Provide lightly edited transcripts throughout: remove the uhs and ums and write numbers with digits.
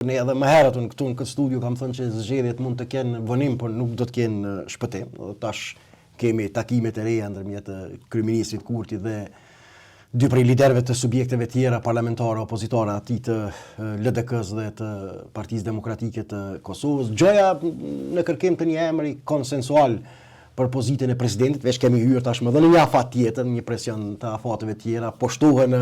Ne edhe më herët këtu në këtë studio kam thënë që zgjedhjet mund të kenë vonim, por nuk do të kenë shpëtim. Tash kemi takimet e reja ndërmjet kryeministrit Kurti dhe dy prej liderëve të subjekteve tjera parlamentare opozitare atij të LDK-s dhe të Partisë Demokratike të Kosovës. Gjoja në kërkim të një emri konsensual për pozitën e presidentit, veç kemi hyrë tashmë edhe në një afat tjetër, një presion të afateve tjera, poshtohen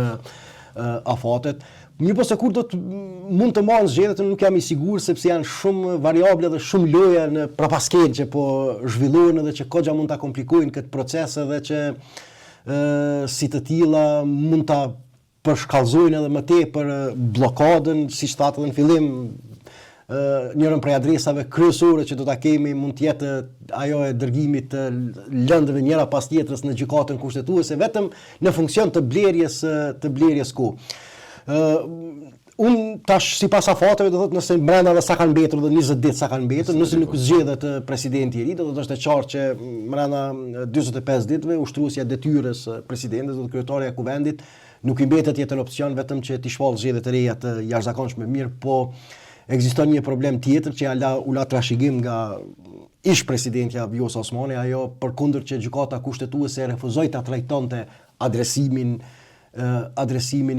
afatet. Mirë po se kur mund të marrë zgjedhjet, nuk jam i sigurt sepse janë shumë variable dhe shumë loja në prapasken që po zhvillohen dhe që kogja mund ta komplikojnë këtë proces edhe që si të tilla mund ta përshkallëzojnë edhe më tepër bllokadën, siç thatë edhe në fillim. Njërën prej adresave kryesore që do ta kemi mund të jetë ajo e dërgimit të lëndëve njëra pas tjetrës në gjykatën kushtetuese vetëm në funksion të blerjes kohë. Unë tash sipas afateve do thotë nëse brenda edhe sa kanë mbetur dhe 20 ditë sa kanë mbetur, nëse nuk zgjedhet presidenti i ri, do të është e qartë që brenda 45 ditëve ushtruesja e detyrës presidentit dhe kryetaria e kuvendit nuk i mbetet tjetër opsion vetëm që të shpallë zgjedhjet e reja të jashtëzakonshme. Mirë, po ekziston një problem tjetër që u la trashëgim nga ish presidentja Vjosa Osmani, ajo përkundër që gjykata kushtetuese refuzoi ta trajtonte adresimin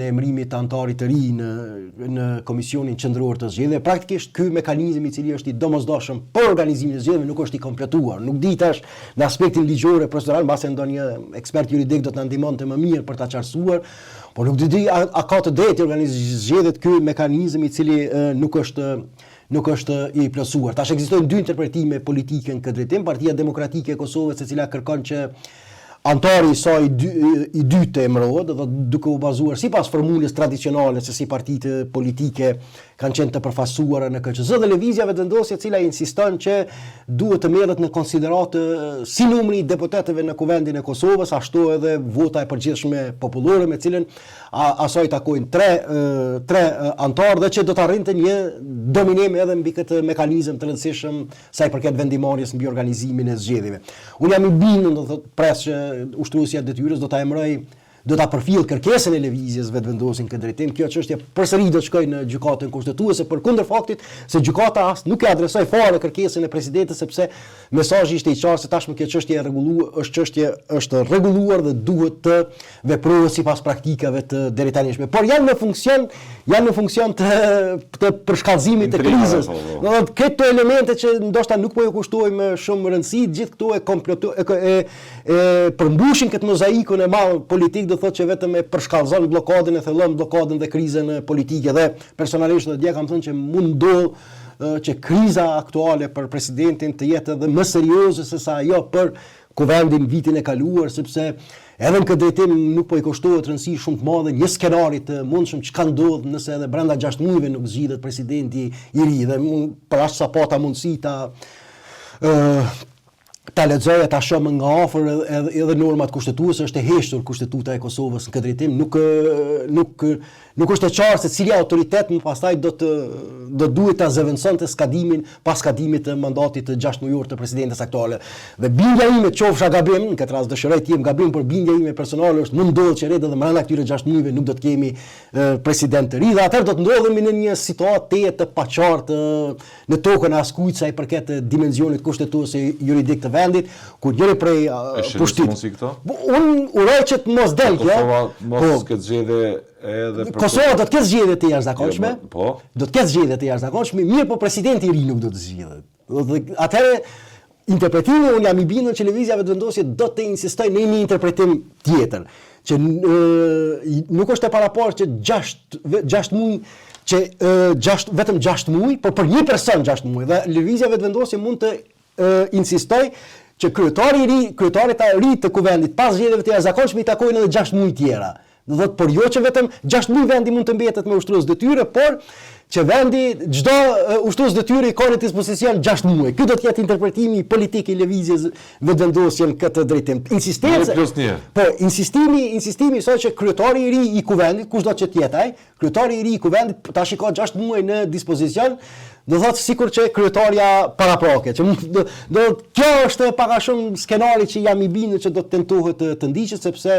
e emrimit të antarit të ri në Komisionin Qendror të Zgjedhjeve. Praktikisht ky mekanizëm i cili është i domosdoshëm për organizimin e zgjedhjeve nuk është i kompletuar. Nuk di tash në aspektin ligjor e procedural, mbase ndonjë ekspert juridik do të na ndihmonte më mirë për ta qartësuar, por nuk di a ka të drejtë organizimi i zgjedhjeve ky mekanizëm i cili nuk është i plotësuar. Tash ekzistojnë dy interpretime politike në këtë drejtim. Partia Demokratike e Kosovës, e cila kërkon që antari i saj i dytë të emërohet, dhe duke u bazuar sipas formulës tradicionale se si partitë politike kanë qenë të përfaqësuara në KQZ, dhe Lëvizja Vetëvendosje e cila insiston që duhet të merret në konsideratë si numri i deputetëve në Kuvendin e Kosovës, ashtu edhe vota e përgjithshme popullore, me cilën asaj takojnë tre antarë dhe që do të arrinte një dominim edhe mbi këtë mekanizëm të rëndësishëm sa i përket vendimarrjes mbi organizimin e zgjedhjeve. Unë jam i bindur, do thotë, pres që ushtruesja e detyrës do ta emëroj, do ta përfill kërkesën e Lëvizjes Vetëvendosje në këtë drejtim. Kjo çështje përsëri do të shkojë në gjykatën kushtetuese përkundër faktit se gjykata as nuk e adresoi fare kërkesën e presidentit, sepse mesazhi ishte i qartë se tashmë kjo çështje është rregulluar dhe duhet të veprohet sipas praktikave të deri tanishme. Por janë në funksion të përshkallëzimit të krizës. Do të thotë këto elemente që ndoshta nuk po ju kushtojmë shumë rëndësi, gjithë këto e përmbushin këtë mozaikun e madh politik, do thotë që vetëm e përshkallëzon bllokadën, e thellon bllokadën dhe krizën politike. Dhe personalisht dje kam thënë që mund ndodh që kriza aktuale për presidentin të jetë edhe më serioze se sa ajo për kuvendin vitin e kaluar, sepse edhe në këtë drejtim nuk po i kushtohet rëndësi shumë të madhe një skenari të mundshëm çka ndodh nëse edhe brenda 6 muajve nuk zgjidhet presidenti i ri, dhe për aq sa pata mundësi ta lexoja ta shoh më nga afër edhe normat kushtetuese. Është e heshtur Kushtetuta e Kosovës në këtë drejtim, nuk është e qartë se cili autoritet më pastaj do duhet ta zëvendësonte skadimin pas skadimit të mandatit të 6 mujor të presidentes aktuale. Dhe bindja ime, qofsha gabim, në këtë rast dëshiroj të jem gabim, por bindja ime personale është mund ndodhë që edhe brenda këtyre 6 mujve nuk do të kemi president të ri, dhe atëherë do të ndodhemi në një situatë të paqartë në tokën e askujt sa i përket dimensionit kushtetues juridik të vendit, ku njëri prej pushtit. Unë uroj që të mos del kjo. Mos këtë zgjedhje edhe Kosova do të ketë zgjedhje të jashtëzakonshme. Do të ketë zgjedhje të jashtëzakonshme, mirë, po presidenti i ri nuk do të zgjedhet. Atëherë interpretimi, unë jam i bindur që Lëvizja Vetëvendosje do të insistojë në një interpretim tjetër, që nuk është e paraportë që 6 muaj që vetëm 6 muaj, por për një person 6 muaj, dhe Lëvizja Vetëvendosje mund të insistoj që kryetarit e ri të kuvendit pas zgjedhjeve të jashtëzakonshme i takojnë edhe 6 muaj tjera. Do thotë, por jo që vetëm 6 muaj vendi mund të mbetet me ushtrues detyre, por që vendi çdo ushtrues detyre i ka në dispozicion 6 muaj. Ky do të jetë interpretimi politik i Lëvizjes Vetëvendosje në këtë drejtim. Insistimi i saj që kryetari i ri i kuvendit, kushdo që të jetë ai, kryetari i ri i kuvendit tash ka 6 muaj në dispozicion, do thotë sikur që kryetaria paraprake, që kjo është pak a shumë skenari që jam i bindur që do të tentohet të ndiqet, sepse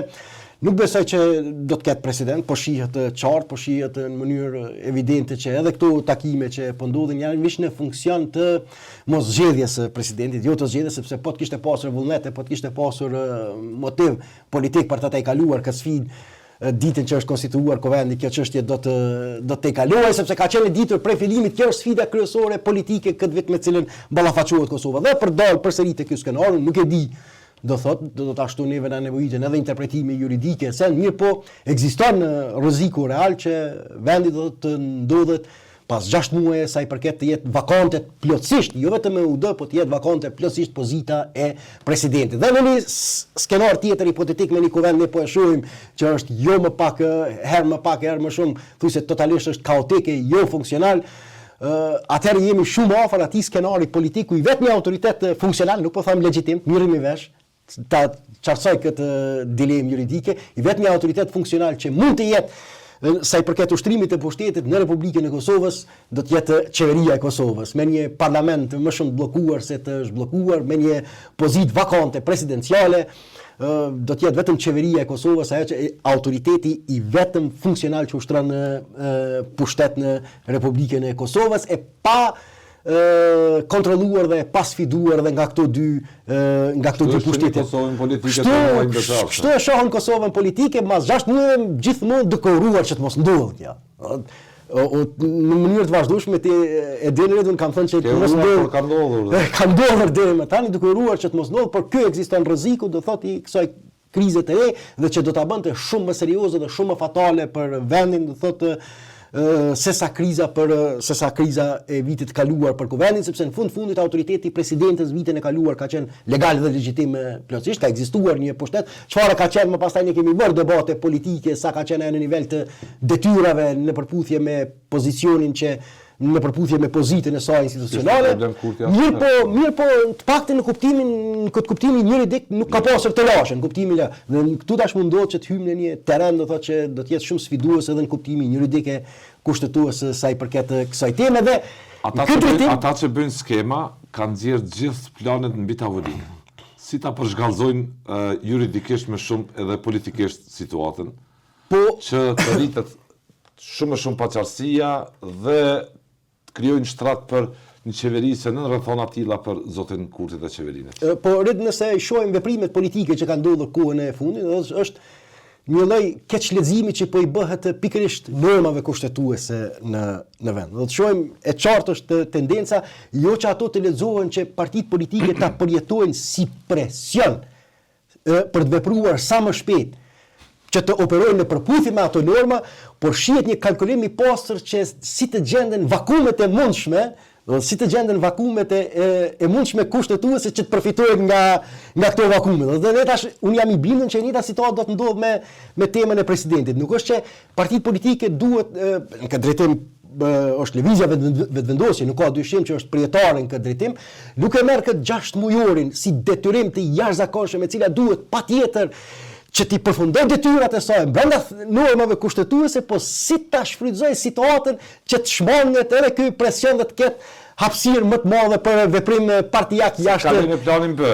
Nuk besoj që do të ketë president, po shihet qartë, po shihet në mënyrë evidente që edhe këto takime që po ndodhin janë vish në funksion të mos zgjedhjes së presidentit, jo të zgjedhjes, sepse po të kishte pasur vullnete, po të kishte pasur motiv politik për ta kaluar këtë sfidë ditën që është konstituuar Kovendi, kjo çështje do të kalojë, sepse ka qenë ditur prej fillimit kjo është sfida kryesore politike këtë vit me cilën ballafaqohet Kosova. Dhe për dalë përsëri te ky skenar, nuk e di. Do të ashtu neve na nevojiten edhe interpretime juridike, se mirë po ekziston rreziku real që vendi do të ndodhet pas 6 muaj sa i përket të jetë vakante plotësisht, jo vetëm me UD, po të jetë vakante plotësisht pozita e presidentit. Dhe në një skenar tjetër hipotetik me një kuvend ne po e shohim që është jo më pak herë më shumë, thujse totalisht është kaotike, jo funksional. Atëherë jemi shumë afër atij skenarit politik ku i vetmi autoritet funksional, nuk po them legjitim, mirëmi vesh, ta qartësoj këtë dilemë juridike, i vetmi autoritet funksional që mund të jetë sa i përket ushtrimit të pushtetit në Republikën e Kosovës, do të jetë qeveria e Kosovës, me një parlament më shumë bllokuar se të zhbllokuar, me një pozitë vakante presidenciale, do të jetë vetëm qeveria e Kosovës, ajo që autoriteti i vetëm funksional që ushtron pushtet në Republikën e Kosovës, e pa kontrolluar dhe pa sfiduar dhe nga këto dy pushtete. Kështu e shohën Kosovën politike, mas 6 muaj gjithmonë dekoruar që të mos ndodhë kjo. Në mënyrë të vazhdueshme e dini edhe kam thënë që të mos ndodhë. Ka ndodhur deri më tani dekoruar që të mos ndodhë, por ky ekziston rreziku, do thotë i kësaj krize të re dhe që do ta bënte shumë më serioze dhe shumë më fatale për vendin, do thotë se sa kriza e vitit kaluar për Kuvendin, sepse në fundit autoriteti i presidentës vitin e kaluar ka qenë legal dhe legjitim plotësisht, ka ekzistuar një pushtet, çfarë ka qenë më pastaj ne kemi bërë debate politike, sa ka qenë në nivel të detyrave në përputhje me pozicionin që në përputhje me pozitën e saj institucionale. Mirë po, të paktën në këtë kuptimin juridik nuk ka pasur të lashën, në kuptimin dhe këtu tash mundohet që të hyjmë në një terren do thotë që do të jetë shumë sfidues edhe në kuptimin juridik e kushtetues sa i përket kësaj teme dhe ata që bëjnë skema kanë nxjerrë gjithë planet mbi tavolinë. Si ta përshkallëzojnë juridikisht më shumë edhe politikisht situatën, që të rritet shumë më shumë paqartësia dhe krijojnë shtrat për një qeveri se në rrethona të tilla për zotin Kurti dhe qeverinë. Po nëse shohim veprimet politike që kanë ndodhur kohën e fundit, është një lloj keqleximi që po i bëhet pikërisht normave kushtetuese në vend. Do të shohim e qartë është tendenca jo që ato të lexohen që partitë politike ta përjetojnë si presion për të vepruar sa më shpejt që të operojnë në përputhje me ato norma, por shihet një kalkulim i pastër që si të gjenden vakumet e mundshme, e mundshme kushtetuese që të përfitojnë nga këto vakume. Dhe ne tash unë jam i bindur që njëta situatë do të ndodhë me temën e presidentit. Nuk është që partitë politike duhet në këtë drejtim është lëvizja vetëvendosje, nuk ka dyshim që është përjetare në këtë drejtim, nuk e merr këtë 6 mujorin si detyrim të jashtëzakonshëm me cila duhet patjetër që ti përfundoj detyrat e saj brenda normave kushtetuese, po si ta shfrytëzoj situatën që të shmanget edhe ky presion dhe të ketë hapësirë më të madhe për veprim partijak jashtë.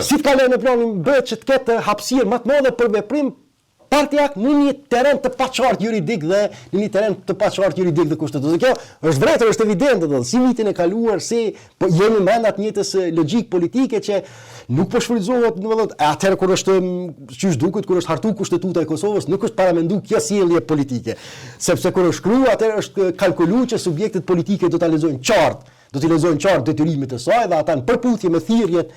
Si të kalojë në planin B që të ketë hapësirë më të madhe për veprim partijak në një terren të paqartë juridik dhe në një terren të paqartë juridik dhe kushtetues. Kjo është vërtet, është evidente, do si vitin e kaluar, si po jemi brenda të njëjtës logjik politike që nuk po shfrytëzohet, domethënë, atëherë kur është çysh duket, kur është hartu kushtetuta e Kosovës, nuk është paramendu kjo sjellje politike. Sepse kur është shkruar, atëherë është kalkuluar që subjektet politike do ta lexojnë qartë, detyrimet e saj dhe ata në përputhje me thirrjet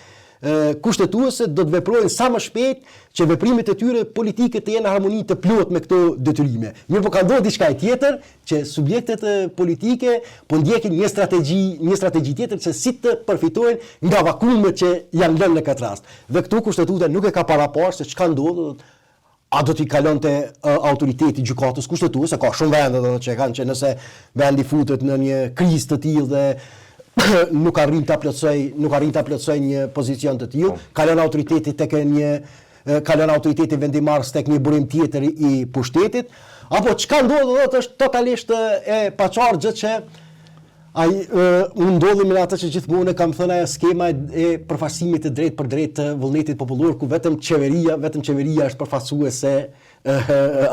kushtetuese do të veprojnë sa më shpejt që veprimet e tyre politike të jenë në harmoni të plotë me këto detyrime. Mirë po ka ndodhur diçka tjetër që subjektet politike po ndjekin një strategji tjetër se si të përfitojnë nga vakumet që janë lënë në këtë rast. Dhe këtu kushtetuta nuk e ka paraparë se çka ndodh, a do t'i kalonte autoriteti gjykatës kushtetuese, ka shumë vende që kanë që nëse vendi futet në një krizë të tillë dhe nuk arrin ta plotësoj një pozicion të tillë, kalon autoriteti vendimarrës tek një burim tjetër i pushtetit, apo çka ndodh është totalisht e paqartë gjë që unë ndodhi me atë që gjithmonë kam thënë ajo skema e përfaqësimit të drejtë për drejtë të vullnetit popullor ku vetëm qeveria është përfaqësuese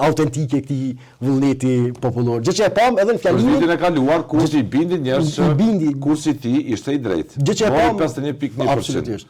autentike këtij vullneti popullor. Gjë që e pam edhe në Në fjalimin vitin e kaluar, kursi i bindi njerëz që bindi. kursi i tij ishte i drejtë. Gjë që e Mori pam 51.1%. absolutisht.